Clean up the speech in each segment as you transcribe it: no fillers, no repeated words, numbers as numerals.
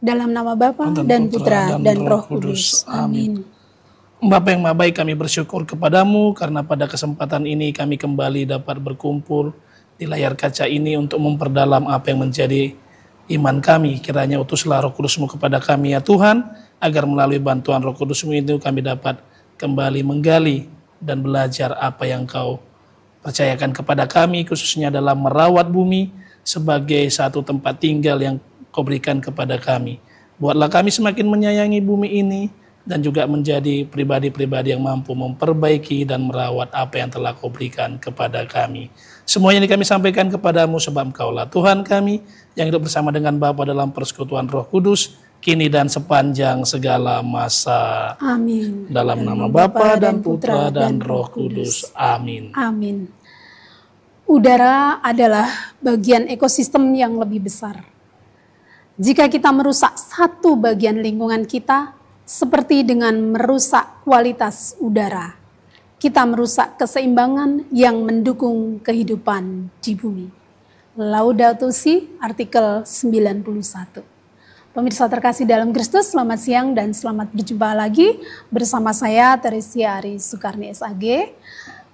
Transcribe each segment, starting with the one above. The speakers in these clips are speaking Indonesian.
Dalam nama Bapa dan Putra dan Roh Kudus. Amin. Bapa yang Maha Baik, kami bersyukur kepadamu karena pada kesempatan ini kami kembali dapat berkumpul di layar kaca ini untuk memperdalam apa yang menjadi iman kami. Kiranya utuslah Roh Kudus-Mu kepada kami ya Tuhan, agar melalui bantuan Roh Kudus-Mu itu kami dapat kembali menggali dan belajar apa yang Kau percayakan kepada kami, khususnya dalam merawat bumi sebagai satu tempat tinggal yang Kau berikan kepada kami. Buatlah kami semakin menyayangi bumi ini dan juga menjadi pribadi-pribadi yang mampu memperbaiki dan merawat apa yang telah Kau berikan kepada kami. Semuanya ini kami sampaikan kepadamu sebab Engkaulah Tuhan kami yang hidup bersama dengan Bapa dalam persekutuan Roh Kudus, kini dan sepanjang segala masa. Amin. Dalam nama Bapa dan Putra dan Roh Kudus. Amin. Amin. Udara adalah bagian ekosistem yang lebih besar. Jika kita merusak satu bagian lingkungan kita, seperti dengan merusak kualitas udara, kita merusak keseimbangan yang mendukung kehidupan di bumi. Laudato Si, artikel 91. Pemirsa terkasih dalam Kristus, selamat siang dan selamat berjumpa lagi bersama saya Teresia Ari Sukarni SAG.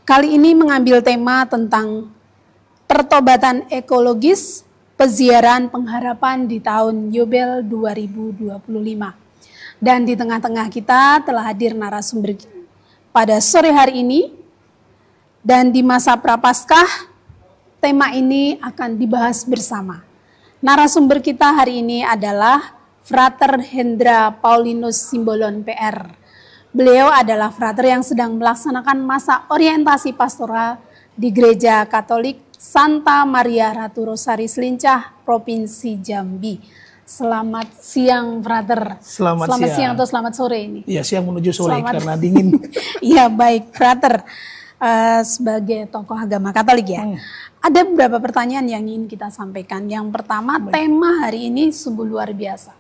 Kali ini mengambil tema tentang pertobatan ekologis, peziaran pengharapan di tahun Yobel 2025. Dan di tengah-tengah kita telah hadir narasumber pada sore hari ini. Dan di masa Prapaskah, tema ini akan dibahas bersama. Narasumber kita hari ini adalah Frater Hendra Paulinus Simbolon PR. Beliau adalah frater yang sedang melaksanakan masa orientasi pastoral di Gereja Katolik Santa Maria Ratu Rosari Selincah, Provinsi Jambi. Selamat siang, Frater. Selamat siang atau selamat sore ini? Iya, siang menuju sore karena dingin. Iya, baik, Frater. Sebagai tokoh agama Katolik ya. Ada beberapa pertanyaan yang ingin kita sampaikan. Yang pertama, tema hari ini sungguh luar biasa.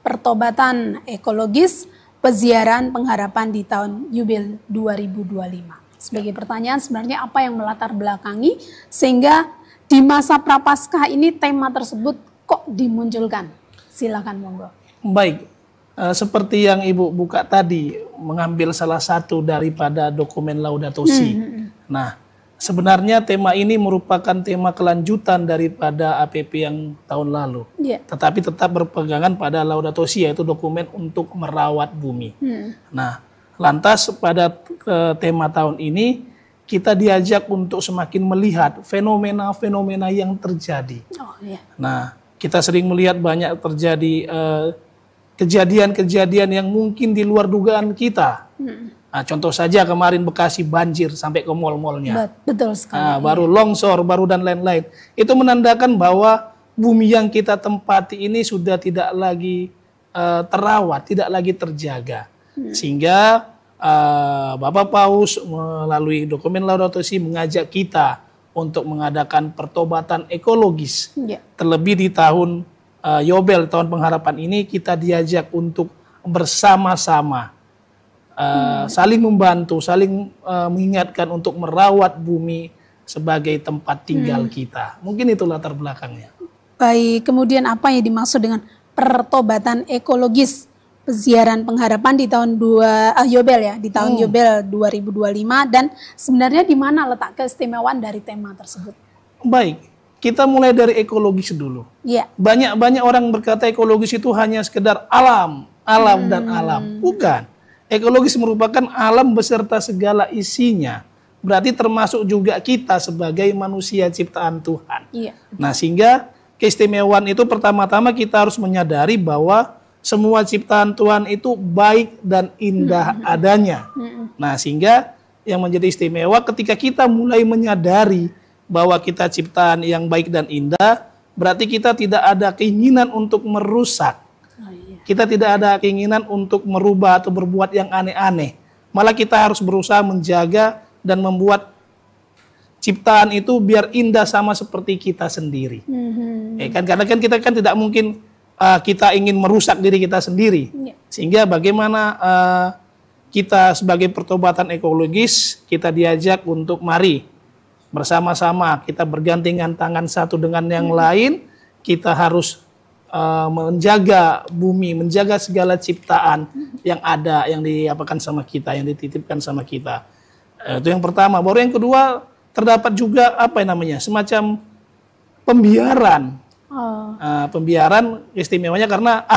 Pertobatan ekologis, peziaran pengharapan di tahun Yubel 2025. Sebagai pertanyaan, sebenarnya apa yang melatar belakangi sehingga di masa Prapaskah ini tema tersebut kok dimunculkan? Silakan monggo. Baik, seperti yang Ibu buka tadi, mengambil salah satu daripada dokumen Laudato Si. Nah, sebenarnya tema ini merupakan tema kelanjutan daripada APP yang tahun lalu. Tetapi tetap berpegangan pada Laudato Si, yaitu dokumen untuk merawat bumi. Nah, lantas pada tema tahun ini, kita diajak untuk semakin melihat fenomena-fenomena yang terjadi. Nah, kita sering melihat banyak terjadi kejadian-kejadian yang mungkin di luar dugaan kita. Nah, contoh saja kemarin Bekasi banjir sampai ke mal-malnya. Betul sekali. Baru longsor, baru dan lain-lain. Itu menandakan bahwa bumi yang kita tempati ini sudah tidak lagi terawat, tidak lagi terjaga. Sehingga Bapak Paus melalui dokumen Laudato Si mengajak kita untuk mengadakan pertobatan ekologis. Terlebih di tahun Yobel, tahun pengharapan ini, kita diajak untuk bersama-sama saling membantu, saling mengingatkan untuk merawat bumi sebagai tempat tinggal kita. Mungkin itu latar belakangnya. Baik, kemudian apa yang dimaksud dengan pertobatan ekologis, peziaran pengharapan di tahun Yobel ya, di tahun Yobel 2025, dan sebenarnya di mana letak keistimewaan dari tema tersebut? Baik, kita mulai dari ekologis dulu. Banyak orang berkata ekologis itu hanya sekedar alam dan alam. Bukan. Ekologis merupakan alam beserta segala isinya. Berarti termasuk juga kita sebagai manusia ciptaan Tuhan. Nah, sehingga keistimewaan itu pertama-tama kita harus menyadari bahwa semua ciptaan Tuhan itu baik dan indah adanya. Nah, sehingga yang menjadi istimewa ketika kita mulai menyadari bahwa kita ciptaan yang baik dan indah, berarti kita tidak ada keinginan untuk merusak. Kita tidak ada keinginan untuk merubah atau berbuat yang aneh-aneh. Malah kita harus berusaha menjaga dan membuat ciptaan itu biar indah sama seperti kita sendiri. Karena kan kita kan tidak mungkin kita ingin merusak diri kita sendiri. Sehingga bagaimana kita sebagai pertobatan ekologis, kita diajak untuk mari bersama-sama kita bergandengan tangan satu dengan yang lain, kita harus menjaga bumi, menjaga segala ciptaan yang ada, yang diapakan sama kita, yang dititipkan sama kita. Itu yang pertama. Baru yang kedua, terdapat juga apa yang namanya, semacam pembiaran. Pembiaran istimewanya karena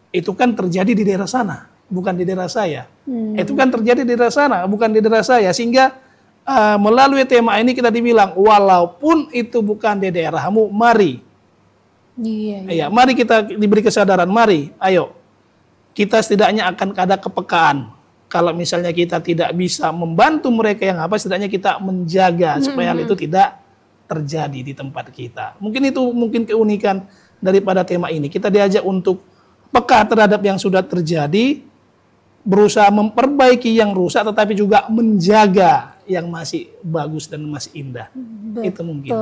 itu kan terjadi di daerah sana, bukan di daerah saya. Itu kan terjadi di daerah sana, bukan di daerah saya. Sehingga melalui tema ini kita dibilang, walaupun itu bukan di daerahmu, mari. Iya, mari kita diberi kesadaran, mari, ayo. Kita setidaknya akan ada kepekaan. Kalau misalnya kita tidak bisa membantu mereka yang apa, setidaknya kita menjaga supaya hal itu tidak terjadi di tempat kita. Mungkin itu keunikan daripada tema ini. Kita diajak untuk peka terhadap yang sudah terjadi, berusaha memperbaiki yang rusak, tetapi juga menjaga yang masih bagus dan masih indah. Itu mungkin.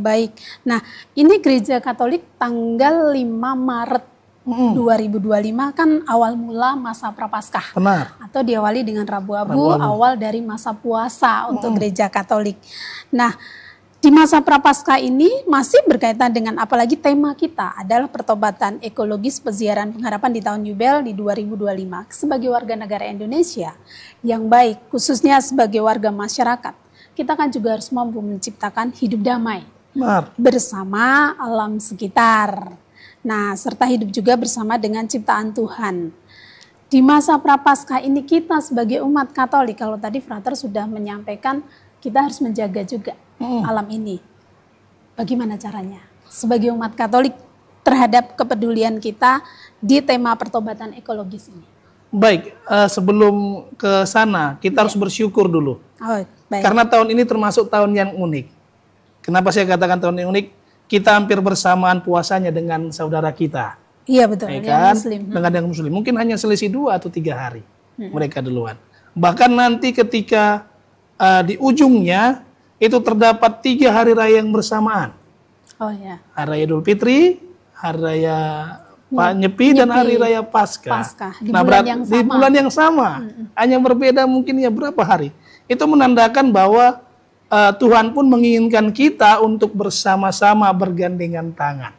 Baik. Nah, ini Gereja Katolik tanggal 5 Maret 2025 kan awal mula masa Prapaskah. Benar. Atau diawali dengan Rabu Abu, awal dari masa puasa untuk Gereja Katolik. Nah, di masa Prapaskah ini masih berkaitan dengan, apalagi tema kita adalah pertobatan ekologis peziaran pengharapan di tahun Yubel di 2025. Sebagai warga negara Indonesia yang baik, khususnya sebagai warga masyarakat, kita kan juga harus mampu menciptakan hidup damai bersama alam sekitar. Nah, serta hidup juga bersama dengan ciptaan Tuhan. Di masa Prapaskah ini kita sebagai umat Katolik, kalau tadi Frater sudah menyampaikan, kita harus menjaga juga alam ini. Bagaimana caranya? Sebagai umat Katolik terhadap kepedulian kita di tema pertobatan ekologis ini. Baik, sebelum ke sana kita harus bersyukur dulu. Baik. Karena tahun ini termasuk tahun yang unik. Kenapa saya katakan tahun yang unik? Kita hampir bersamaan puasanya dengan saudara kita. Iya betul, kan? Yang Muslim. Dengan yang Muslim. Mungkin hanya selisih 2 atau 3 hari. Mereka duluan. Bahkan nanti ketika di ujungnya itu terdapat 3 hari raya yang bersamaan. Hari raya Idul Fitri, hari raya Nyepi, dan hari raya Paskah. Di bulan yang sama. Hanya berbeda mungkin ya berapa hari. Itu menandakan bahwa Tuhan pun menginginkan kita untuk bersama-sama bergandengan tangan.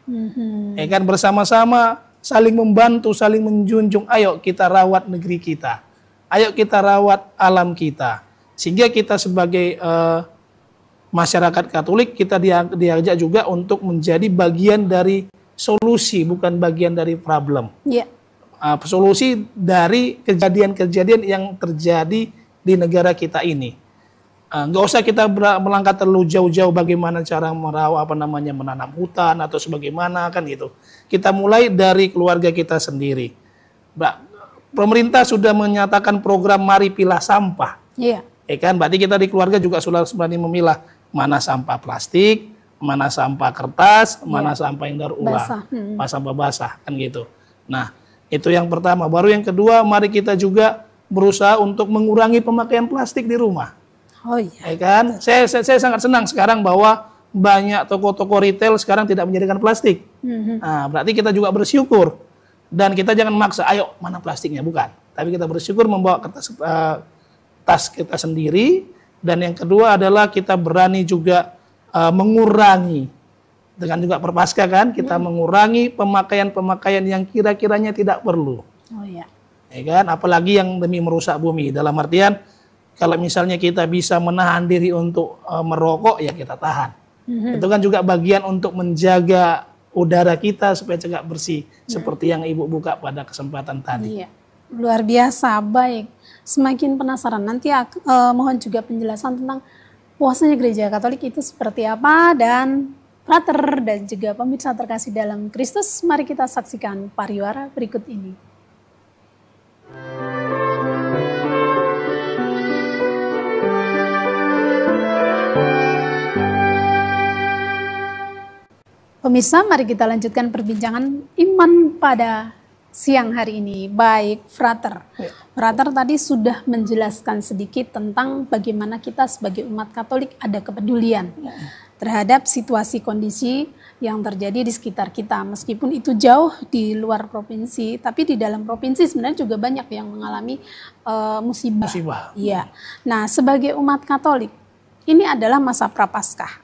Kan bersama-sama saling membantu, saling menjunjung. Ayo kita rawat negeri kita. Ayo kita rawat alam kita. Sehingga kita sebagai masyarakat Katolik, kita diajak juga untuk menjadi bagian dari solusi, bukan bagian dari problem. Solusi dari kejadian-kejadian yang terjadi di negara kita ini. Nggak usah kita melangkah terlalu jauh-jauh bagaimana cara menanam hutan atau sebagaimana kan gitu. Kita mulai dari keluarga kita sendiri. Pemerintah sudah menyatakan program Mari Pilah Sampah. Kan berarti kita di keluarga juga sudah berani memilah mana sampah plastik, mana sampah kertas, mana sampah yang daur ulang, sampah basah kan gitu. Nah, itu yang pertama. Baru yang kedua, mari kita juga berusaha untuk mengurangi pemakaian plastik di rumah. Kan? Saya sangat senang sekarang bahwa banyak toko-toko retail sekarang tidak menjadikan plastik. Nah, berarti kita juga bersyukur. Dan kita jangan maksa, ayo mana plastiknya, bukan. Tapi kita bersyukur membawa kertas, tas kita sendiri. Dan yang kedua adalah kita berani juga mengurangi. Dengan juga Prapaskah kan, kita mengurangi pemakaian-pemakaian yang kira-kiranya tidak perlu. Kan? Apalagi yang demi merusak bumi. Dalam artian, kalau misalnya kita bisa menahan diri untuk merokok, ya kita tahan. Itu kan juga bagian untuk menjaga udara kita supaya cegah bersih. Seperti yang Ibu buka pada kesempatan tadi. Luar biasa, baik. Semakin penasaran. Nanti mohon juga penjelasan tentang puasanya Gereja Katolik itu seperti apa. Dan Frater dan juga pemirsa terkasih dalam Kristus, mari kita saksikan pariwara berikut ini. Pemirsa, mari kita lanjutkan perbincangan iman pada siang hari ini. Baik, Frater. Frater tadi sudah menjelaskan sedikit tentang bagaimana kita sebagai umat Katolik ada kepedulian terhadap situasi kondisi yang terjadi di sekitar kita. Meskipun itu jauh di luar provinsi, tapi di dalam provinsi sebenarnya juga banyak yang mengalami musibah. Iya. Nah, sebagai umat Katolik, ini adalah masa Prapaskah.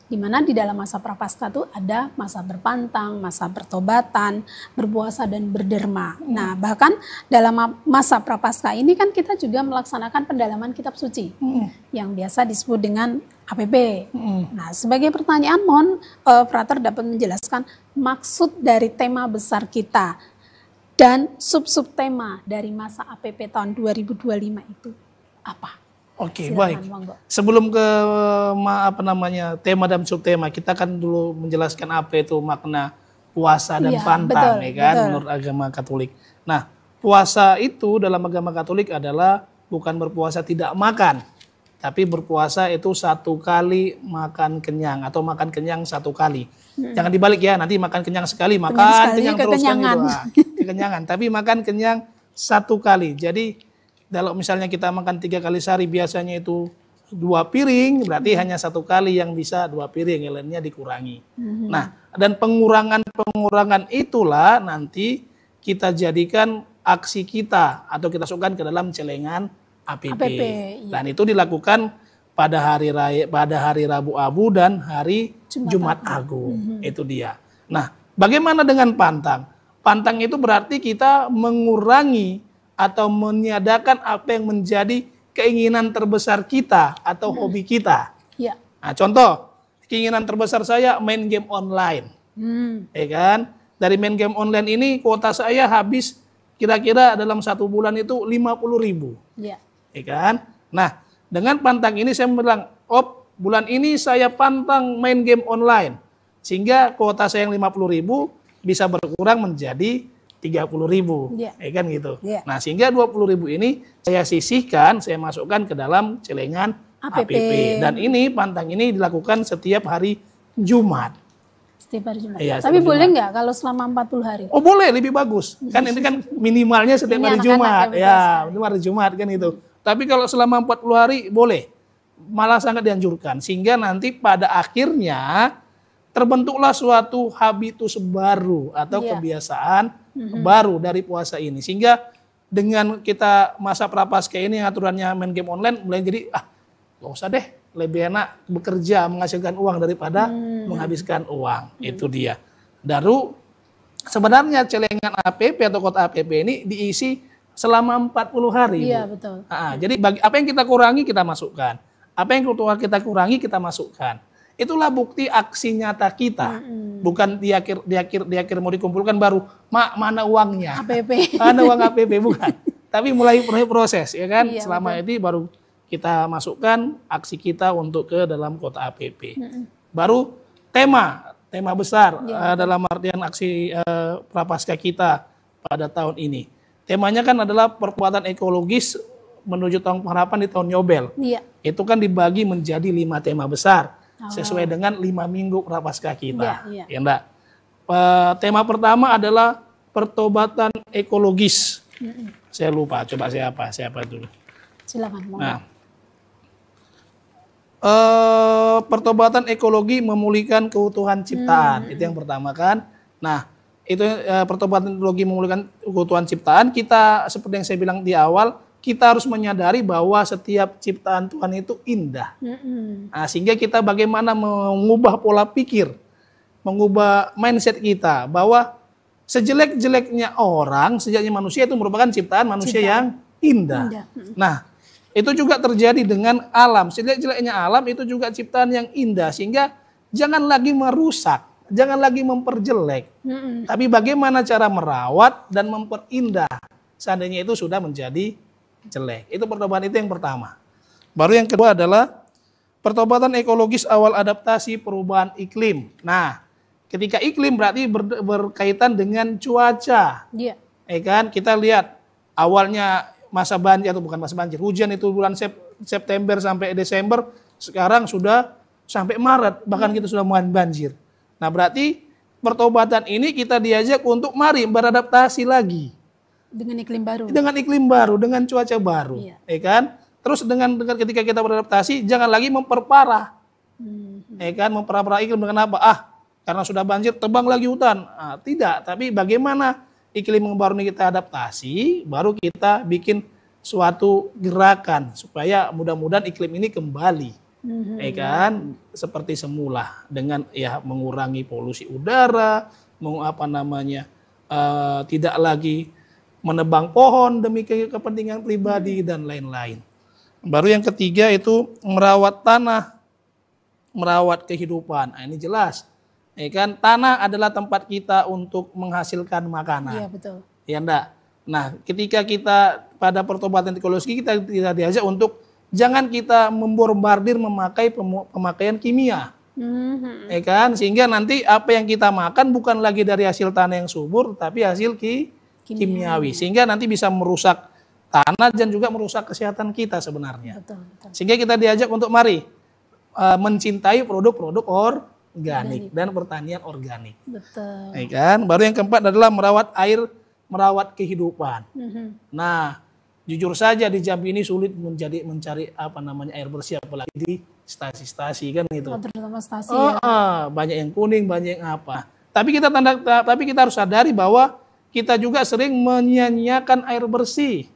Di mana di dalam masa prapaskah itu ada masa berpantang, masa bertobatan, berpuasa dan berderma. Nah, bahkan dalam masa prapaskah ini kan kita juga melaksanakan pendalaman kitab suci yang biasa disebut dengan APP. Nah, sebagai pertanyaan mohon Frater dapat menjelaskan maksud dari tema besar kita dan sub-sub tema dari masa APP tahun 2025 itu apa? Oke, silakan, baik. Monggo. Sebelum ke tema dan subtema, kita kan dulu menjelaskan apa itu makna puasa dan pantang, ya kan, menurut agama Katolik. Nah, puasa itu dalam agama Katolik adalah bukan berpuasa tidak makan, tapi berpuasa itu satu kali makan kenyang atau makan kenyang satu kali. Jangan dibalik ya, nanti makan kenyang sekali, makan kenyang terus kan gitu. Kekenyangan, tapi makan kenyang satu kali. Jadi kalau misalnya kita makan 3 kali sehari biasanya itu 2 piring, berarti hanya 1 kali yang bisa 2 piring, yang lainnya dikurangi. Nah, dan pengurangan itulah nanti kita jadikan aksi kita atau kita masukkan ke dalam celengan APP. Dan itu dilakukan pada hari Rabu Abu dan hari Jumat Agung. Itu dia. Nah, bagaimana dengan pantang? Pantang itu berarti kita mengurangi atau meniadakan apa yang menjadi keinginan terbesar kita atau hobi kita. Ya. Nah, contoh, keinginan terbesar saya main game online. Ya kan? Dari main game online ini kuota saya habis kira-kira dalam 1 bulan itu 50.000. Ya. Ya kan? Nah, dengan pantang ini saya bilang, bulan ini saya pantang main game online. Sehingga kuota saya yang 50.000 bisa berkurang menjadi 30.000, ya kan gitu. Nah, sehingga 20.000 ini saya sisihkan, saya masukkan ke dalam celengan APP. Dan ini pantang ini dilakukan setiap hari Jumat. Setiap hari Jumat. Ya, tapi boleh nggak kalau selama 40 hari? Oh boleh, lebih bagus. Kan ini kan minimalnya setiap hari Jumat. Ya, minimal hari Jumat kan itu. Tapi kalau selama 40 hari boleh. Malah sangat dianjurkan. Sehingga nanti pada akhirnya terbentuklah suatu habitus baru atau kebiasaan baru dari puasa ini. Sehingga dengan kita masa prapaskah ini aturannya main game online mulai jadi gak usah deh, lebih enak bekerja menghasilkan uang daripada menghabiskan uang. Itu dia. Daru sebenarnya celengan APP atau kota APP ini diisi selama 40 hari. Iya, betul. Jadi apa yang kita kurangi kita masukkan. Apa yang kita kurangi kita masukkan. Itulah bukti aksi nyata kita. Bukan di akhir mau dikumpulkan baru mana uangnya. APP. Mana uang APP bukan. Tapi mulai proses ya kan. Selama ini baru kita masukkan aksi kita untuk ke dalam kota APP. Baru tema besar dalam artian aksi prapaskah kita pada tahun ini. Temanya kan adalah perkuatan ekologis menuju tahun pengharapan di tahun Yobel. Itu kan dibagi menjadi 5 tema besar. Sesuai dengan 5 minggu prapaskah kita. Ya enggak? Tema pertama adalah pertobatan ekologis. Saya lupa, coba siapa dulu. Silakan. Nah, pertobatan ekologi memulihkan keutuhan ciptaan. Itu yang pertama kan. Nah, itu pertobatan ekologi memulihkan keutuhan ciptaan. Kita seperti yang saya bilang di awal, kita harus menyadari bahwa setiap ciptaan Tuhan itu indah. Nah, sehingga kita bagaimana mengubah pola pikir, mengubah mindset kita bahwa sejelek-jeleknya orang, sejeleknya manusia itu merupakan ciptaan manusia yang indah. Nah, itu juga terjadi dengan alam. Sejelek-jeleknya alam itu juga ciptaan yang indah, sehingga jangan lagi merusak, jangan lagi memperjelek. Tapi bagaimana cara merawat dan memperindah seandainya itu sudah menjadi jelek. Itu pertobatan itu yang pertama. Baru yang kedua adalah pertobatan ekologis awal adaptasi perubahan iklim. Nah, ketika iklim berarti berkaitan dengan cuaca. Ya kan? Kita lihat awalnya masa banjir atau bukan masa banjir, hujan itu bulan September sampai Desember, sekarang sudah sampai Maret, bahkan kita sudah mulai banjir. Nah, berarti pertobatan ini kita diajak untuk mari beradaptasi lagi. Dengan iklim baru. Dengan iklim baru, dengan cuaca baru. Ya kan? Terus dengan ketika kita beradaptasi, jangan lagi memperparah. Ya kan? Memperparah iklim dengan apa? Karena sudah banjir, tebang lagi hutan. Tidak, tapi bagaimana iklim yang baru ini kita adaptasi, baru kita bikin suatu gerakan supaya mudah-mudahan iklim ini kembali kan seperti semula dengan ya mengurangi polusi udara, tidak lagi menebang pohon demi kepentingan pribadi dan lain-lain. Baru yang ketiga itu merawat tanah, merawat kehidupan. Nah, ini jelas, kan tanah adalah tempat kita untuk menghasilkan makanan. Iya betul. Ya enggak. Nah, ketika kita pada pertobatan ekologi kita diajak untuk jangan kita membombardir memakai pemakaian kimia. Kan? Sehingga nanti apa yang kita makan bukan lagi dari hasil tanah yang subur, tapi hasil kimiawi. Sehingga nanti bisa merusak tanah dan juga merusak kesehatan kita sebenarnya. Betul. Sehingga kita diajak untuk mari mencintai produk-produk organik dan pertanian organik. Betul. Kan? Baru yang keempat adalah merawat air, merawat kehidupan. Nah, jujur saja di Jambi ini sulit mencari air bersih, apalagi di stasi-stasi kan gitu. Terutama stasi banyak yang kuning, banyak yang apa. Tapi kita harus sadari bahwa kita juga sering menyia-nyiakan air bersih.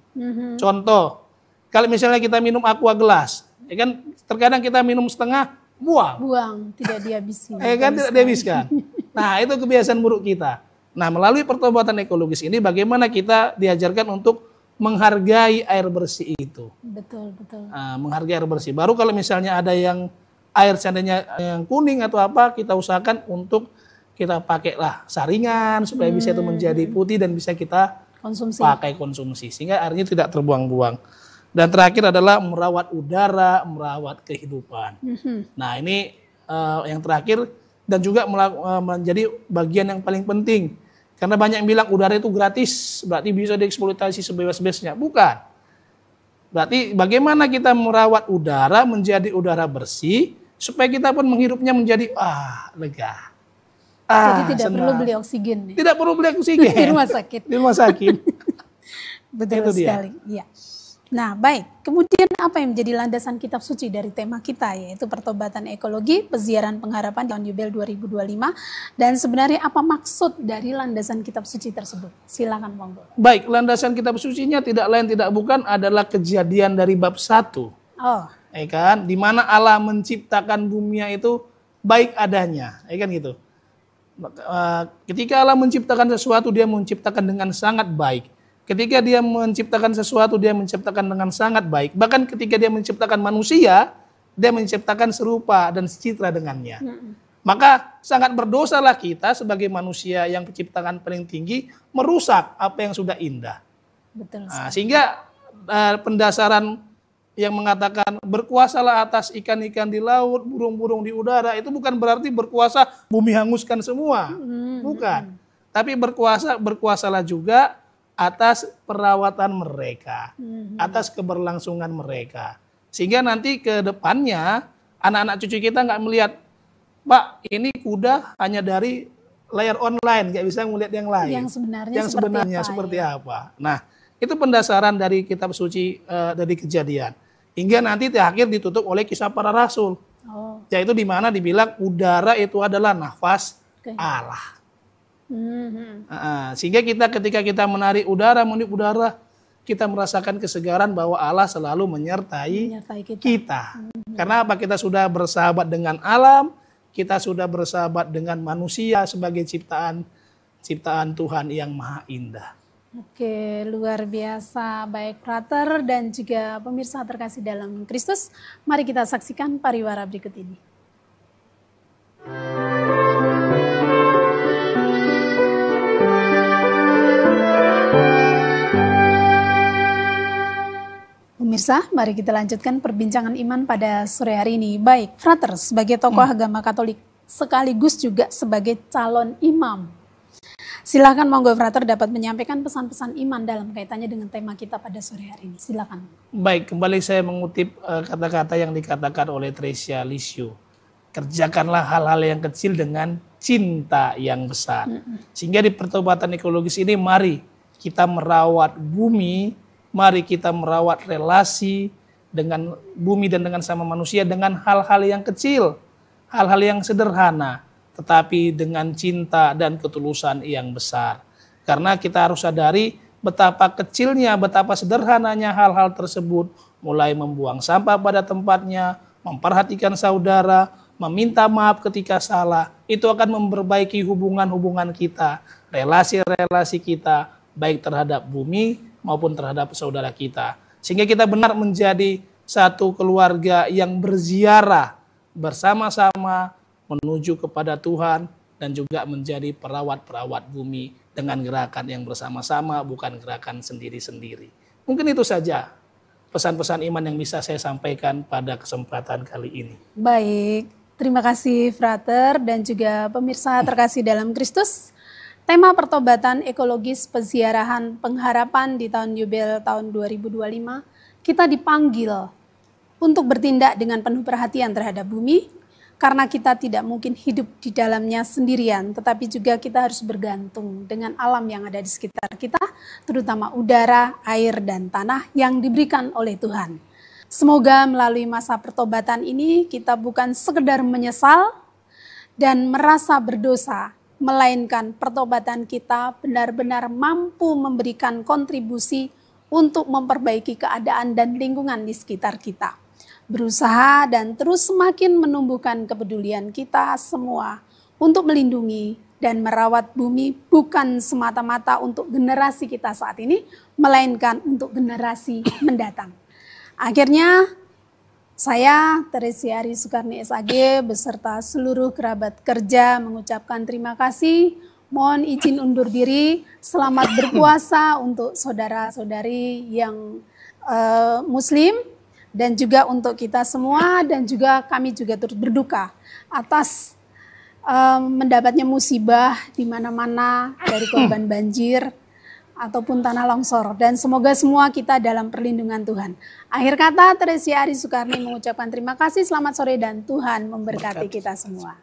Contoh, kalau misalnya kita minum aqua gelas, kan terkadang kita minum setengah, buang, tidak dihabiskan. Kan tidak dihabiskan. Nah, itu kebiasaan buruk kita. Nah, melalui pertobatan ekologis ini bagaimana kita diajarkan untuk menghargai air bersih itu. Betul. Menghargai air bersih. Baru kalau misalnya ada yang air seandainya yang kuning atau apa, kita usahakan untuk kita pakailah saringan supaya bisa itu menjadi putih dan bisa kita pakai konsumsi. Sehingga airnya tidak terbuang-buang. Dan terakhir adalah merawat udara, merawat kehidupan. Nah, ini yang terakhir dan juga menjadi bagian yang paling penting. Karena banyak yang bilang udara itu gratis, berarti bisa dieksploitasi sebebas-bebasnya. Bukan. Berarti bagaimana kita merawat udara menjadi udara bersih, supaya kita pun menghirupnya menjadi lega. Jadi tidak perlu beli oksigen. Tidak perlu beli oksigen. Di rumah sakit. Di rumah sakit. Betul sekali. Ya. Nah, baik. Kemudian apa yang menjadi landasan kitab suci dari tema kita, yaitu pertobatan ekologi, peziaran pengharapan tahun Yubel 2025. Dan sebenarnya apa maksud dari landasan kitab suci tersebut? Silakan, Monggo. Baik, landasan kitab sucinya tidak lain tidak bukan adalah Kejadian dari bab 1. Kan? Di mana Allah menciptakan bumi itu baik adanya. Kan gitu. Ketika Allah menciptakan sesuatu, dia menciptakan dengan sangat baik. Ketika dia menciptakan sesuatu, dia menciptakan dengan sangat baik. Bahkan ketika dia menciptakan manusia, dia menciptakan serupa dan secitra dengannya. Maka sangat berdosalah kita sebagai manusia yang penciptaan paling tinggi merusak apa yang sudah indah. Betul. Sehingga pendasaran yang mengatakan berkuasalah atas ikan-ikan di laut, burung-burung di udara, itu bukan berarti berkuasa bumi hanguskan semua. Bukan. Tapi berkuasalah juga atas perawatan mereka, atas keberlangsungan mereka. Sehingga nanti ke depannya anak-anak cucu kita nggak melihat, Pak, ini kuda hanya dari layar online, nggak bisa melihat yang lain. Yang sebenarnya seperti apa. Nah, itu pendasaran dari kitab suci dari Kejadian. Hingga nanti akhir ditutup oleh Kisah Para Rasul. Yaitu di mana dibilang udara itu adalah nafas Allah. Sehingga ketika kita meniup udara, kita merasakan kesegaran bahwa Allah selalu menyertai kita. Karena apa? Kita sudah bersahabat dengan alam, kita sudah bersahabat dengan manusia sebagai ciptaan Tuhan yang maha indah. Oke, luar biasa. Baik Frater dan juga pemirsa terkasih dalam Kristus, mari kita saksikan pariwara berikut ini. Pemirsa, mari kita lanjutkan perbincangan iman pada sore hari ini. Baik, Frater sebagai tokoh agama Katolik sekaligus juga sebagai calon imam. Silakan monggo Frater dapat menyampaikan pesan-pesan iman dalam kaitannya dengan tema kita pada sore hari ini. Silakan. Baik, kembali saya mengutip kata-kata yang dikatakan oleh Theresia Lisieux. Kerjakanlah hal-hal yang kecil dengan cinta yang besar. Sehingga di pertobatan ekologis ini mari kita merawat bumi, mari kita merawat relasi dengan bumi dan dengan sama manusia dengan hal-hal yang kecil, hal-hal yang sederhana, tetapi dengan cinta dan ketulusan yang besar. Karena kita harus sadari betapa kecilnya, betapa sederhananya hal-hal tersebut, mulai membuang sampah pada tempatnya, memperhatikan saudara, meminta maaf ketika salah, itu akan memperbaiki hubungan-hubungan kita, relasi-relasi kita, baik terhadap bumi maupun terhadap saudara kita. Sehingga kita benar menjadi satu keluarga yang berziarah bersama-sama menuju kepada Tuhan dan juga menjadi perawat-perawat bumi dengan gerakan yang bersama-sama, bukan gerakan sendiri-sendiri. Mungkin itu saja pesan-pesan iman yang bisa saya sampaikan pada kesempatan kali ini. Baik, terima kasih Frater dan juga pemirsa terkasih dalam Kristus. Tema pertobatan ekologis peziarahan pengharapan di tahun Yubel tahun 2025, kita dipanggil untuk bertindak dengan penuh perhatian terhadap bumi, karena kita tidak mungkin hidup di dalamnya sendirian, tetapi juga kita harus bergantung dengan alam yang ada di sekitar kita, terutama udara, air, dan tanah yang diberikan oleh Tuhan. Semoga melalui masa pertobatan ini kita bukan sekedar menyesal dan merasa berdosa, melainkan pertobatan kita benar-benar mampu memberikan kontribusi untuk memperbaiki keadaan dan lingkungan di sekitar kita. Berusaha dan terus semakin menumbuhkan kepedulian kita semua untuk melindungi dan merawat bumi bukan semata-mata untuk generasi kita saat ini, melainkan untuk generasi mendatang. Akhirnya, saya, Teresia Ari Sukarni SAG, beserta seluruh kerabat kerja mengucapkan terima kasih. Mohon izin undur diri, selamat berpuasa untuk saudara-saudari yang Muslim, dan juga untuk kita semua, dan juga kami juga turut berduka atas mendapatnya musibah di mana-mana dari korban banjir ataupun tanah longsor, dan semoga semua kita dalam perlindungan Tuhan. Akhir kata, Teresia Ari Sukarni mengucapkan terima kasih, selamat sore, dan Tuhan memberkati kita semua.